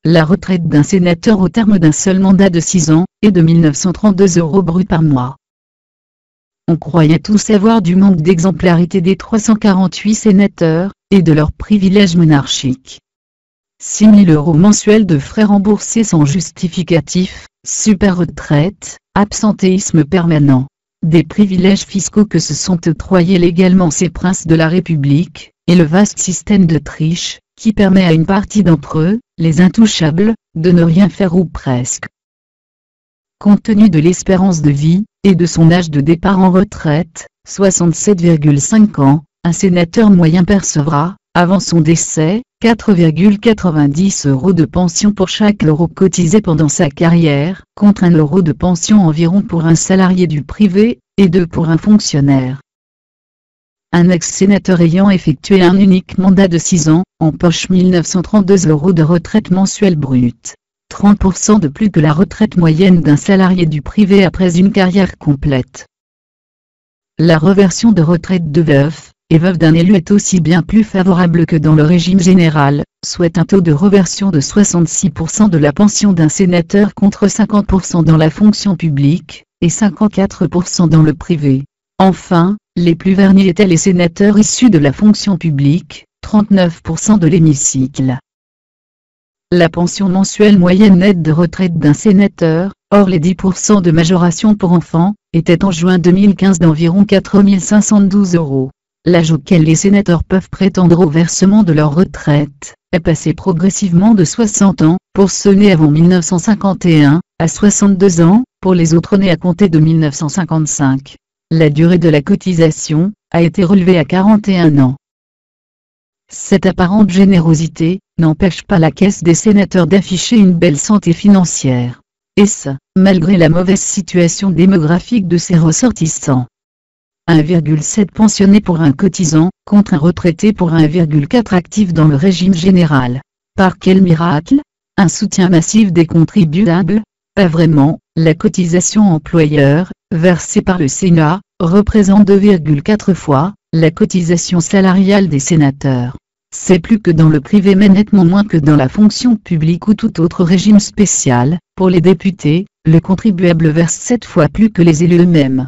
La retraite d'un sénateur au terme d'un seul mandat de 6 ans est de 1 932 € brut par mois. On croyait tout savoir du manque d'exemplarité des 348 sénateurs, et de leurs privilèges monarchiques. 6 000 € mensuels de frais remboursés sans justificatif, super retraite, absentéisme permanent. Des privilèges fiscaux que se sont octroyés légalement ces princes de la République, et le vaste système de triche, qui permet à une partie d'entre eux, les intouchables, de ne rien faire ou presque. Compte tenu de l'espérance de vie, et de son âge de départ en retraite, 67,5 ans, un sénateur moyen percevra, avant son décès, 4,90 € de pension pour chaque euro cotisé pendant sa carrière, contre 1 € de pension environ pour un salarié du privé, et 2 pour un fonctionnaire. Un ex-sénateur ayant effectué un unique mandat de 6 ans, empoche 1 932 € de retraite mensuelle brute. 30% de plus que la retraite moyenne d'un salarié du privé après une carrière complète. La reversion de retraite de veuf et veuve d'un élu est aussi bien plus favorable que dans le régime général, soit un taux de reversion de 66% de la pension d'un sénateur contre 50% dans la fonction publique, et 54% dans le privé. Enfin, les plus vernis étaient les sénateurs issus de la fonction publique, 39% de l'hémicycle. La pension mensuelle moyenne nette de retraite d'un sénateur, hors les 10% de majoration pour enfants, était en juin 2015 d'environ 4 512 €. L'âge auquel les sénateurs peuvent prétendre au versement de leur retraite, est passé progressivement de 60 ans, pour ceux nés avant 1951, à 62 ans, pour les autres nés à compter de 1955. La durée de la cotisation, a été relevée à 41 ans. Cette apparente générosité, n'empêche pas la caisse des sénateurs d'afficher une belle santé financière. Et ce, malgré la mauvaise situation démographique de ses ressortissants. 1,7 pensionnés pour un cotisant, contre un retraité pour 1,4 actif dans le régime général. Par quel miracle? Un soutien massif des contribuables? Pas vraiment. La cotisation employeur, versée par le Sénat, représente 2,4 fois la cotisation salariale des sénateurs. C'est plus que dans le privé mais nettement moins que dans la fonction publique ou tout autre régime spécial. Pour les députés, le contribuable verse 7 fois plus que les élus eux-mêmes.